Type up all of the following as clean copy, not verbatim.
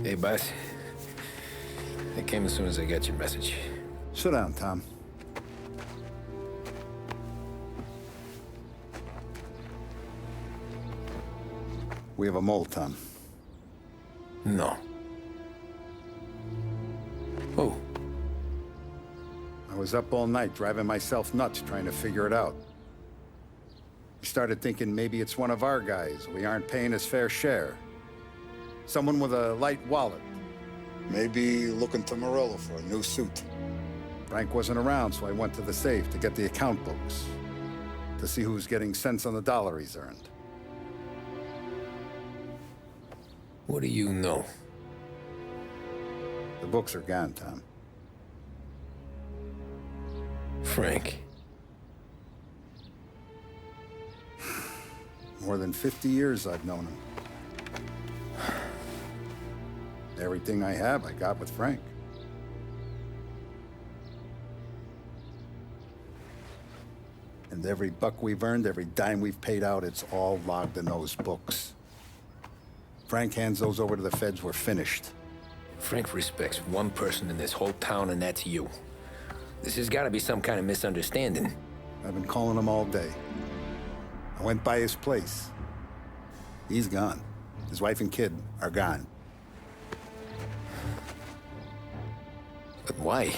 Hey, boss. I came as soon as I got your message. Sit down, Tom. We have a mole, Tom. No. Oh. I was up all night driving myself nuts trying to figure it out. I started thinking maybe it's one of our guys. We aren't paying his fair share. Someone with a light wallet. Maybe looking to Morello for a new suit. Frank wasn't around, so I went to the safe to get the account books. To see who's getting cents on the dollar he's earned. What do you know? The books are gone, Tom. Frank. More than 50 years I've known him. Everything I have, I got with Frank. And every buck we've earned, every dime we've paid out, it's all logged in those books. Frank hands those over to the feds, we're finished. Frank respects one person in this whole town, and that's you. This has got to be some kind of misunderstanding. I've been calling him all day. I went by his place. He's gone. His wife and kid are gone. But why?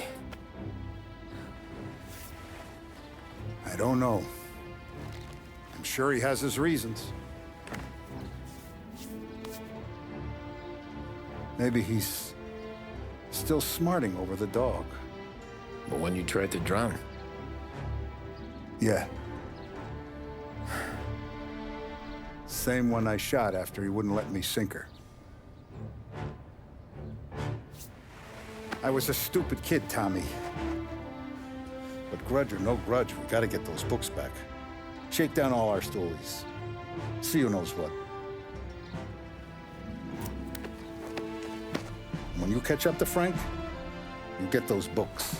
I don't know. I'm sure he has his reasons. Maybe he's still smarting over the dog. The one you tried to drown? Yeah. Same one I shot after he wouldn't let me sink her. I was a stupid kid, Tommy. But grudge or no grudge, we gotta get those books back. Shake down all our stories. See who knows what. When you catch up to Frank, you get those books.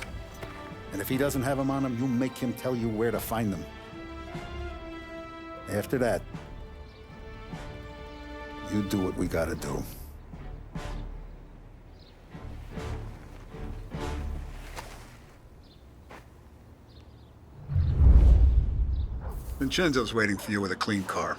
And if he doesn't have them on him, you make him tell you where to find them. After that, you do what we gotta do. Vincenzo's waiting for you with a clean car.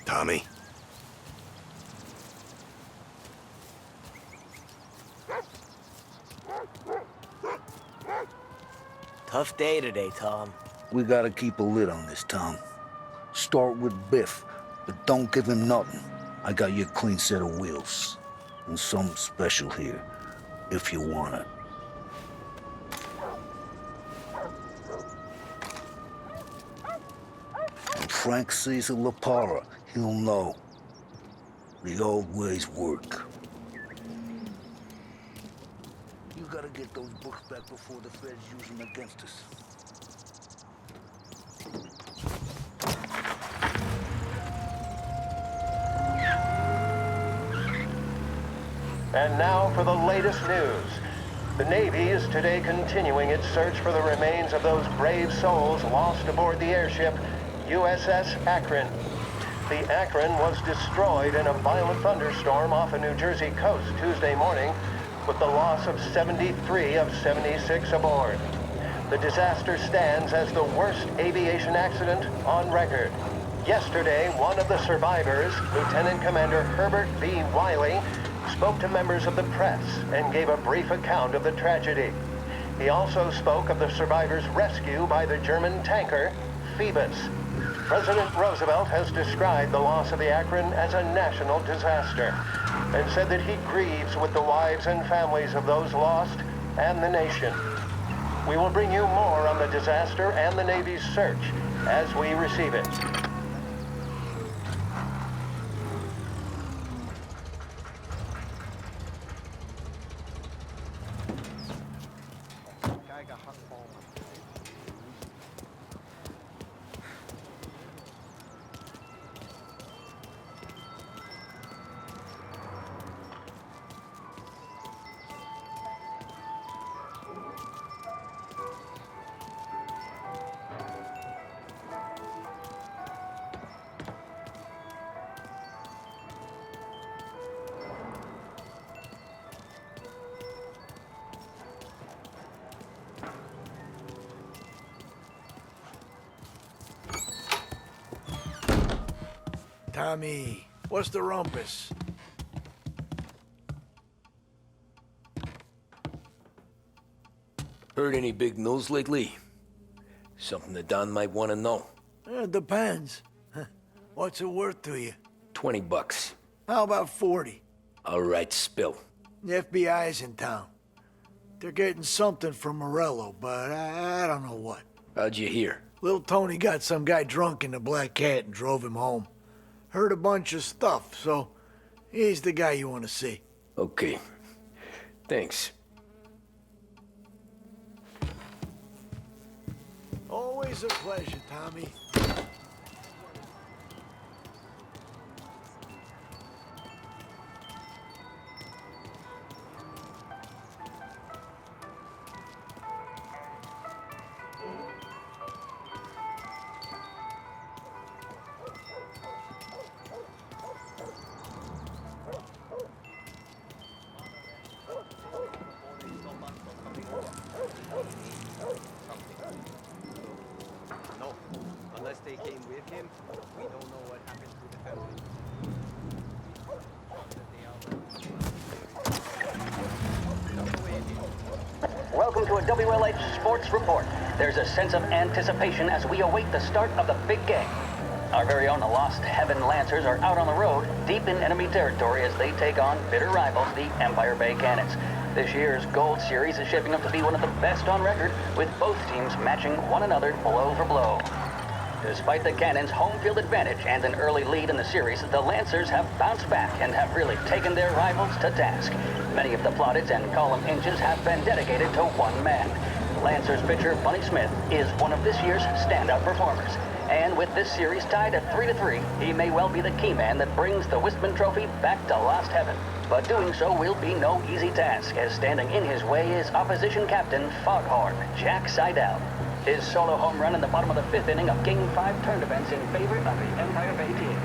Tommy? Tough day today, Tom. We gotta keep a lid on this town. Start with Biff, but don't give him nothing. I got you a clean set of wheels. And something special here, if you want it. When Frank sees a La Parra, he'll know. The old ways work. You gotta get those books back before the feds use them against us. And now for the latest news. The Navy is today continuing its search for the remains of those brave souls lost aboard the airship USS Akron. The Akron was destroyed in a violent thunderstorm off the New Jersey coast Tuesday morning, with the loss of 73 of 76 aboard. The disaster stands as the worst aviation accident on record. Yesterday, one of the survivors, Lieutenant Commander Herbert B. Wiley, spoke to members of the press and gave a brief account of the tragedy. He also spoke of the survivors' rescue by the German tanker Phoebus. President Roosevelt has described the loss of the Akron as a national disaster and said that he grieves with the wives and families of those lost and the nation. We will bring you more on the disaster and the Navy's search as we receive it. Tommy. What's the rumpus? Heard any big news lately? Something that Don might want to know. It depends. What's it worth to you? $20. How about 40? All right, spill. The FBI's in town. They're getting something from Morello, but I don't know what. How'd you hear? Little Tony got some guy drunk in the Black Cat and drove him home. Heard a bunch of stuff, so he's the guy you want to see. Okay. Thanks. Always a pleasure, Tommy. No, unless they came with him, we don't know what happened to the family. Welcome to a WLH Sports Report. There's a sense of anticipation as we await the start of the big game. Our very own Lost Heaven Lancers are out on the road, deep in enemy territory as they take on bitter rivals, the Empire Bay Cannons. This year's Gold Series is shaping up to be one of the best on record, with both teams matching one another blow for blow. Despite the Cannons' home field advantage and an early lead in the series, the Lancers have bounced back and have really taken their rivals to task. Many of the plaudits and column inches have been dedicated to one man. Lancers pitcher Bunny Smith is one of this year's standout performers. And with this series tied at 3-3, he may well be the key man that brings the Wistman Trophy back to Lost Heaven. But doing so will be no easy task, as standing in his way is opposition captain Foghorn Jack Seidel. His solo home run in the bottom of the fifth inning of Game 5 turned events in favor of the Empire Bay team.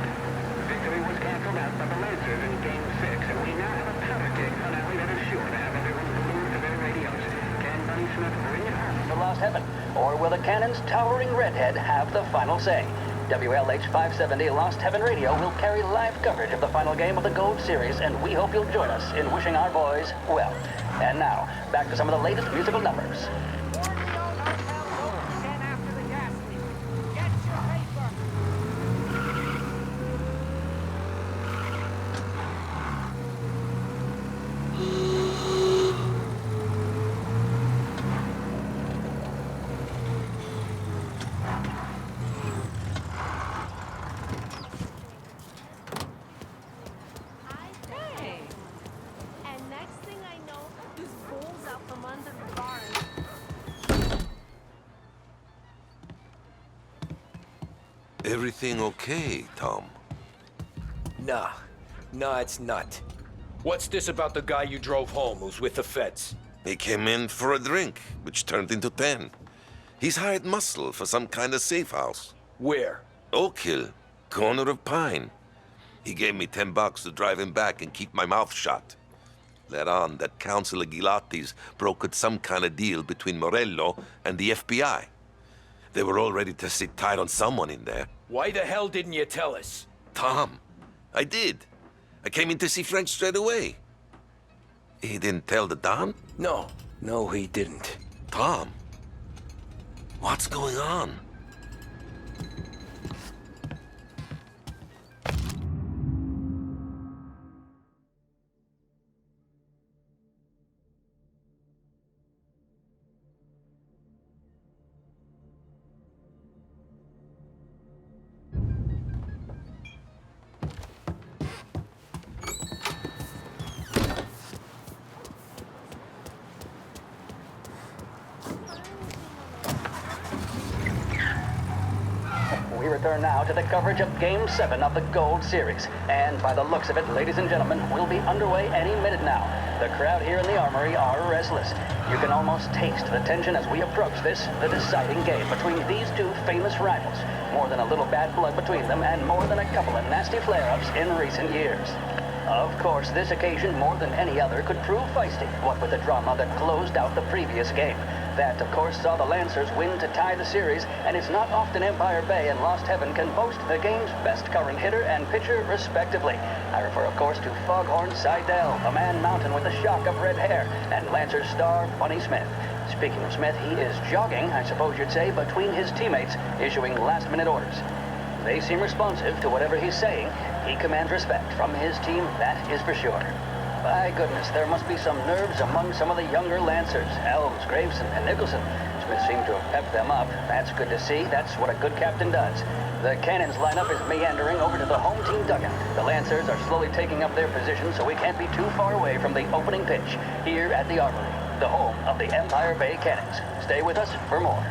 Victory was canceled out by the Lancers in Game 6, and we now have a powder keg finale that is sure to have everyone glued to their radios. Can Bunny Smith bring it home To Lost Heaven, or will the Cannon's towering redhead have the final say? WLH 570 Lost Heaven Radio will carry live coverage of the final game of the Gold Series, and we hope you'll join us in wishing our boys well. And now, back to some of the latest musical numbers. Hey. And next thing I know, this bull's out from under the barn. Everything okay, Tom? Nah, it's not. What's this about the guy you drove home who's with the feds? He came in for a drink, which turned into 10. He's hired muscle for some kind of safe house. Where? Oak Hill, corner of Pine. He gave me $10 to drive him back and keep my mouth shut. Let on that Councilor Gilatti's brokered some kind of deal between Morello and the FBI. They were all ready to sit tight on someone in there. Why the hell didn't you tell us? Tom, I did. I came in to see Frank straight away. He didn't tell the Don? No, he didn't. Tom, what's going on? We return now to the coverage of Game 7 of the Gold Series. And by the looks of it, ladies and gentlemen, we'll be underway any minute now. The crowd here in the Armory are restless. You can almost taste the tension as we approach this, the deciding game between these two famous rivals. More than a little bad blood between them, and more than a couple of nasty flare-ups in recent years. Of course, this occasion, more than any other, could prove feisty, what with the drama that closed out the previous game. That, of course, saw the Lancers win to tie the series, and it's not often Empire Bay and Lost Heaven can boast the game's best current hitter and pitcher, respectively. I refer, of course, to Foghorn Seidel, a man mountain with a shock of red hair, and Lancers star Bunny Smith. Speaking of Smith, he is jogging, I suppose you'd say, between his teammates, issuing last-minute orders. They seem responsive to whatever he's saying. He commands respect from his team, that is for sure. By goodness, there must be some nerves among some of the younger Lancers. Elms, Graveson, and Nicholson. Smith seemed to have pepped them up. That's good to see. That's what a good captain does. The cannons lineup is meandering over to the home team dugout. The Lancers are slowly taking up their position, so we can't be too far away from the opening pitch here at the Armory, the home of the Empire Bay Cannons. Stay with us for more.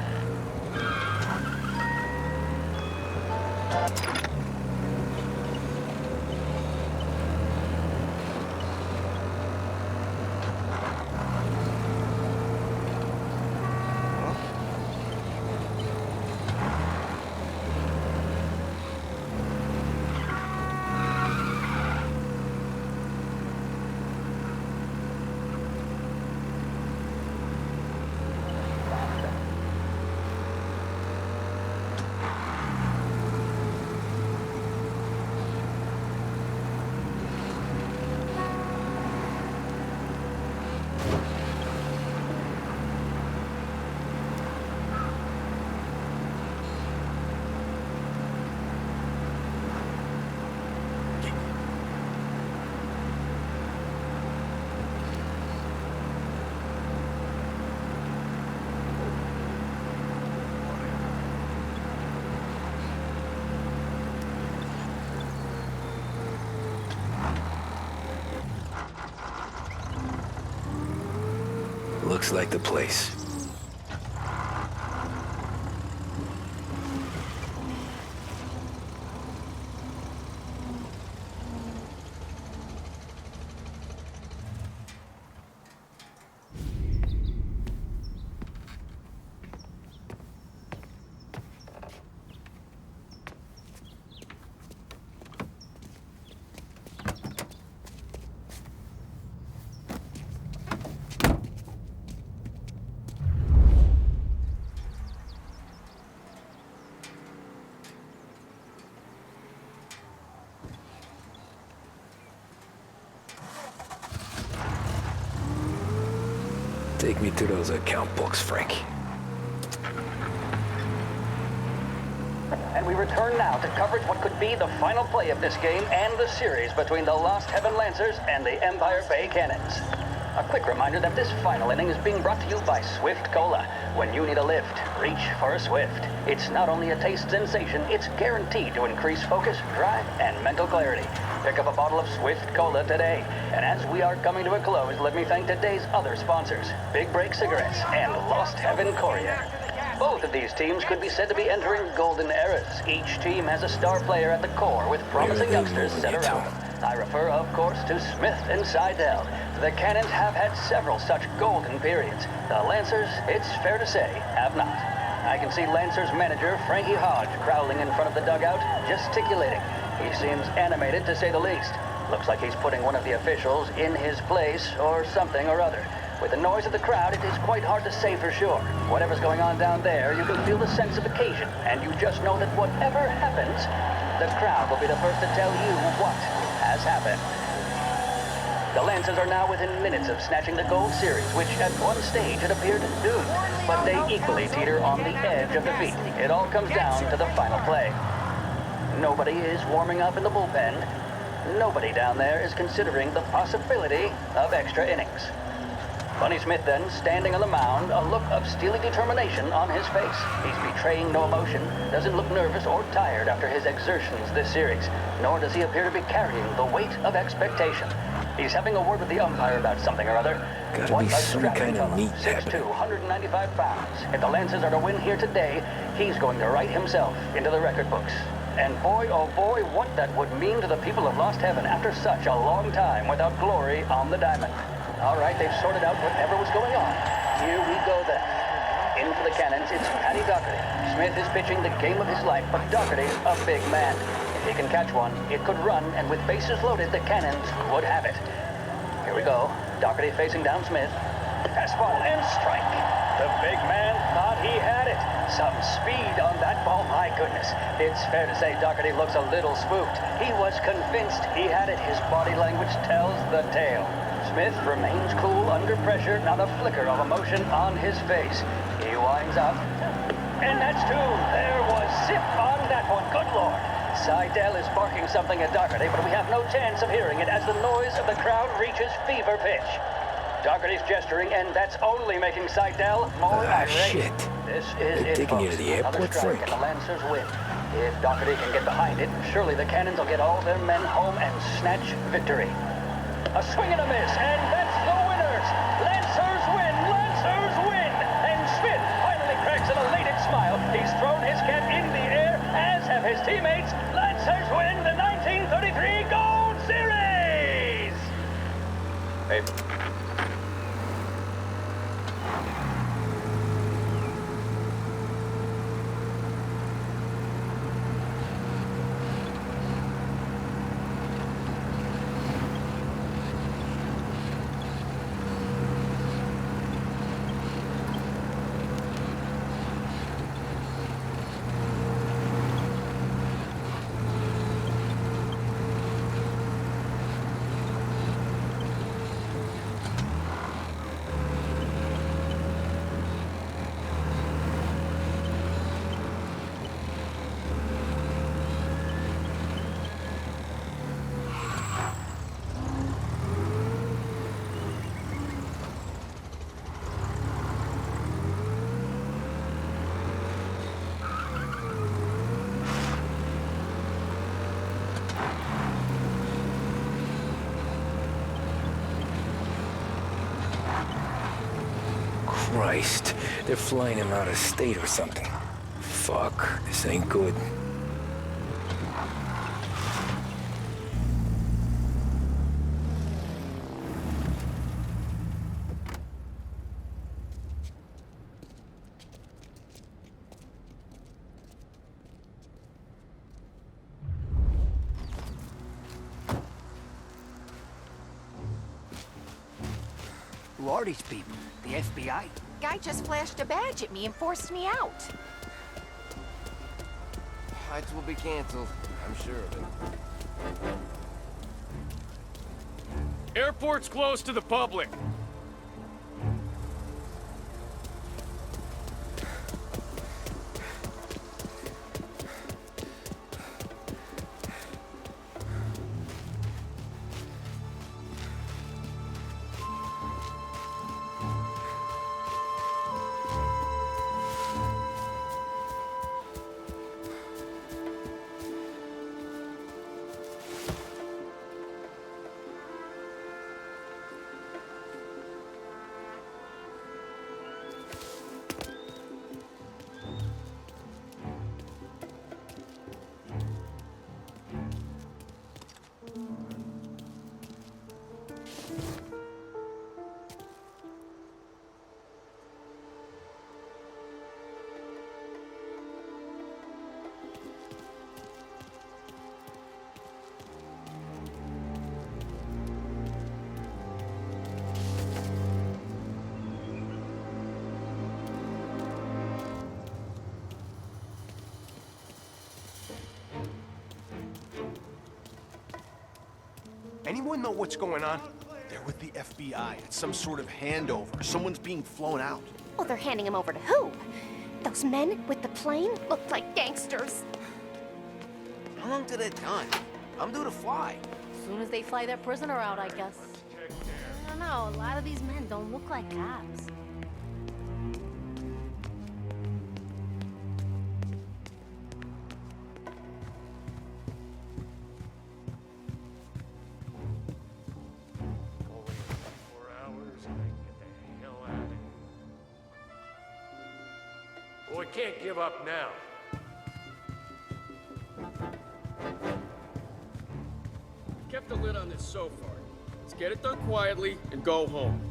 Looks like the place. Take me to those account books, Frank. And we return now to coverage what could be the final play of this game and the series between the Lost Heaven Lancers and the Empire Bay Cannons. A quick reminder that this final inning is being brought to you by Swift Cola. When you need a lift, reach for a Swift. It's not only a taste sensation, it's guaranteed to increase focus, drive, and mental clarity. Pick up a bottle of Swift Cola today. And as we are coming to a close, let me thank today's other sponsors, Big Break Cigarettes and Lost Heaven Courier. Both of these teams could be said to be entering golden eras. Each team has a star player at the core with promising youngsters set around them. I refer, of course, to Smith and Seidel. The Cannons have had several such golden periods. The Lancers, it's fair to say, have not. I can see Lancers manager Frankie Hodge prowling in front of the dugout, gesticulating. He seems animated, to say the least. Looks like he's putting one of the officials in his place or something or other. With the noise of the crowd, it is quite hard to say for sure. Whatever's going on down there, you can feel the sense of occasion, and you just know that whatever happens, the crowd will be the first to tell you what has happened. The Lancers are now within minutes of snatching the gold series, which at one stage had appeared doomed, but they equally teeter on the edge of defeat. It all comes down to the final play. Nobody is warming up in the bullpen. Nobody down there is considering the possibility of extra innings. Bunny Smith then, standing on the mound, a look of steely determination on his face. He's betraying no emotion, doesn't look nervous or tired after his exertions this series, nor does he appear to be carrying the weight of expectation. He's having a word with the umpire about something or other. Gotta What be a some strapping kind of fella, meat 6'2", 195 pounds. If the Lancers are to win here today, he's going to write himself into the record books. And boy, oh boy, what that would mean to the people of Lost Heaven after such a long time without glory on the diamond. All right, they've sorted out whatever was going on. Here we go then. In for the Cannons, it's Paddy Doherty. Smith is pitching the game of his life, but Doherty's a big man. If he can catch one, it could run, and with bases loaded, the Cannons would have it. Here we go. Doherty facing down Smith. Fastball and strike. The big man thought he had it. Some speed on that ball, my goodness. It's fair to say Doherty looks a little spooked. He was convinced he had it. His body language tells the tale. Smith remains cool under pressure, not a flicker of emotion on his face. He winds up. And that's two. There was zip on that one. Good Lord. Seidel is barking something at Doherty, but we have no chance of hearing it as the noise of the crowd reaches fever pitch. Doherty's gesturing, and that's only making Seidel more irate. Shit. This is They're it, taking you folks. to the Another airport, strike Frank. and the Lancers win. If Doherty can get behind it, surely the Cannons will get all their men home and snatch victory. A swing and a miss, and that's the winners! Lancers win! Lancers win! And Smith finally cracks an elated smile. He's thrown his cap in the air, as have his teammates. Lancers win the 1933 Gold Series! Hey. Christ, they're flying him out of state or something. Fuck, this ain't good. Who are these people? The FBI? Guy just flashed a badge at me and forced me out. Flights will be canceled. I'm sure of it. Airport's closed to the public. Anyone know what's going on? They're with the FBI. It's some sort of handover. Someone's being flown out. Oh, they're handing him over to who? Those men with the plane looked like gangsters. How long till they're done? I'm due to fly. As soon as they fly their prisoner out, I guess. I don't know, a lot of these men don't look like cops. We can't give up now. Kept the lid on this so far. Let's get it done quietly and go home.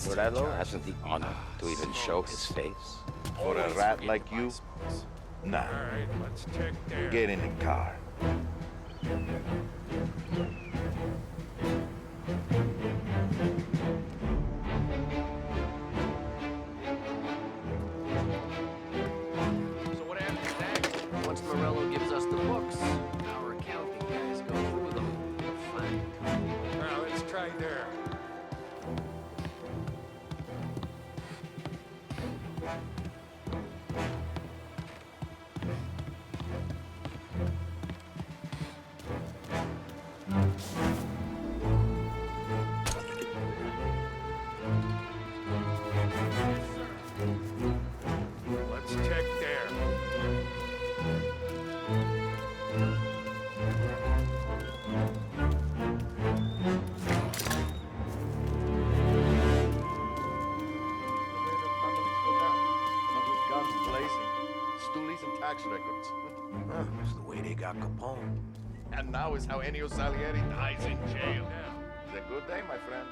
Morello hasn't the honor to even show his face. For a rat like you, Nah. All right, let's check there. Get in the car. So what happens next? Once Morello gives us the books, our accounting guys go through them. Fine. Now, let's try there. Let's check there. Not with guns blazing. Stoolies and tax records. That's the way they got Capone. And now is how Ennio Salieri dies in jail. It's a good day, my friend.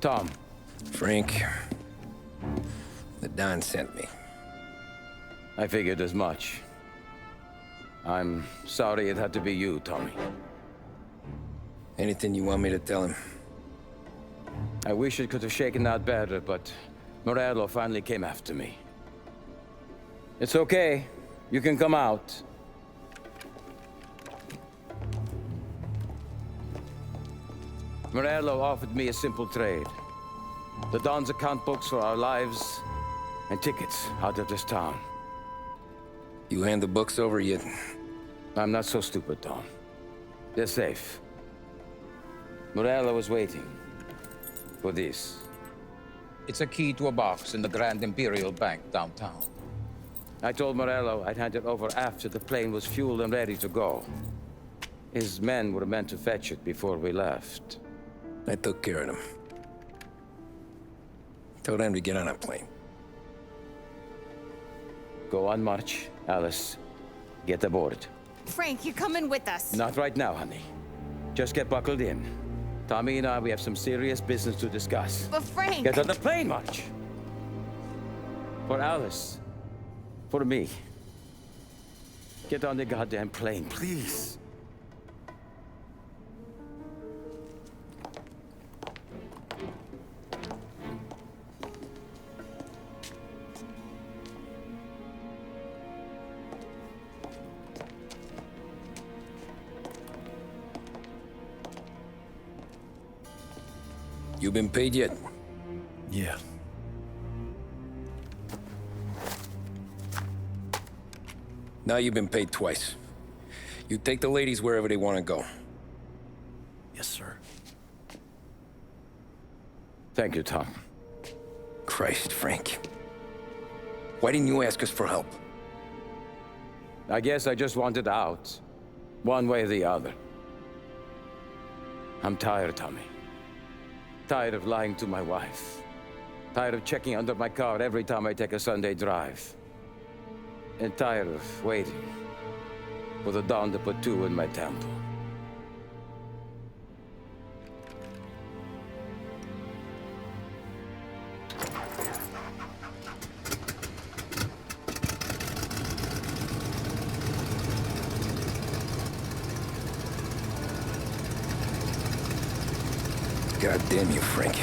Tom. Frank. The Don sent me. I figured as much. I'm sorry it had to be you, Tommy. Anything you want me to tell him? I wish it could have shaken out better, but Morello finally came after me. It's okay. You can come out. Morello offered me a simple trade. The Don's account books for our lives and tickets out of this town. You hand the books over yet? I'm not so stupid, Don. They're safe. Morello was waiting for this. It's a key to a box in the Grand Imperial Bank downtown. I told Morello I'd hand it over after the plane was fueled and ready to go. His men were meant to fetch it before we left. I took care of them. Told them to get on a plane. Go on march, Alice. Get aboard. Frank, you're coming with us. Not right now, honey. Just get buckled in. Tommy and I, we have some serious business to discuss. But Frank... Get on the plane, March! For Alice. For me. Get on the goddamn plane, please. You been paid yet? Yeah. Now you've been paid twice. You take the ladies wherever they want to go. Yes, sir. Thank you, Tom. Christ, Frank. Why didn't you ask us for help? I guess I just wanted out. One way or the other. I'm tired, Tommy. Tired of lying to my wife. Tired of checking under my car every time I take a Sunday drive. And tired of waiting for the dawn to put two in my temple. God damn you, Frank.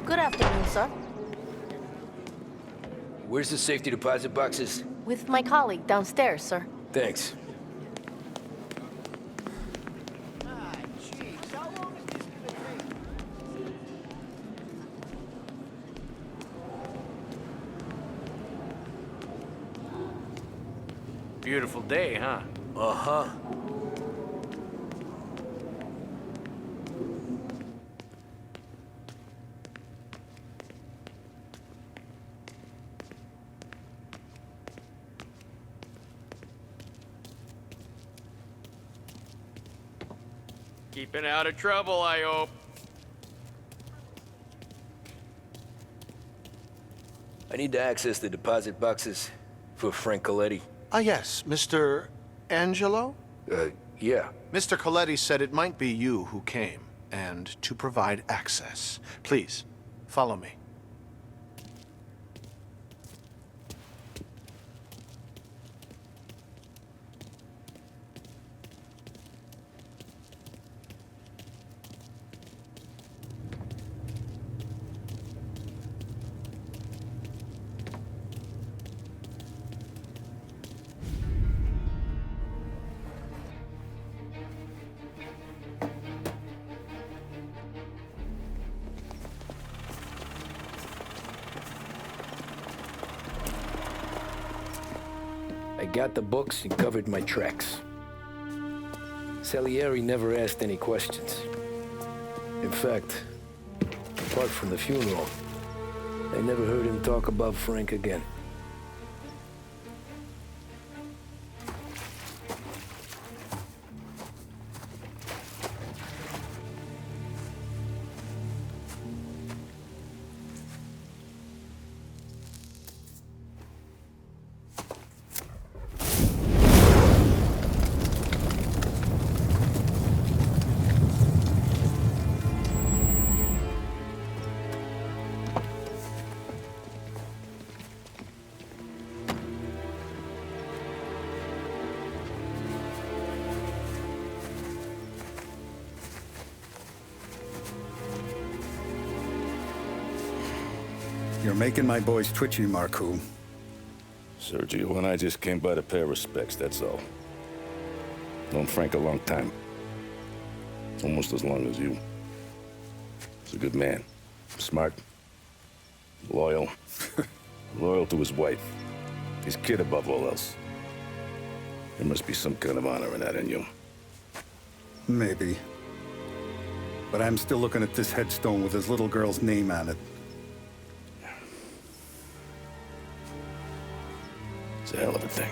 Good afternoon, sir. Where's the safety deposit boxes? With my colleague downstairs, sir. Thanks. Beautiful day, huh? Uh-huh. Keeping out of trouble, I hope. I need to access the deposit boxes for Frank Coletti. Ah, yes, Mr. Angelo? Yeah. Mr. Coletti said it might be you who came, and to provide access. Please, follow me. I got the books and covered my tracks. Salieri never asked any questions. In fact, apart from the funeral, I never heard him talk about Frank again. You're making my boys twitchy, Marku. Sergio and I just came by to pay respects, that's all. Known Frank a long time. Almost as long as you. He's a good man. Smart. Loyal. Loyal to his wife. His kid above all else. There must be some kind of honor in that in you. Maybe. But I'm still looking at this headstone with his little girl's name on it. It's a hell of a thing.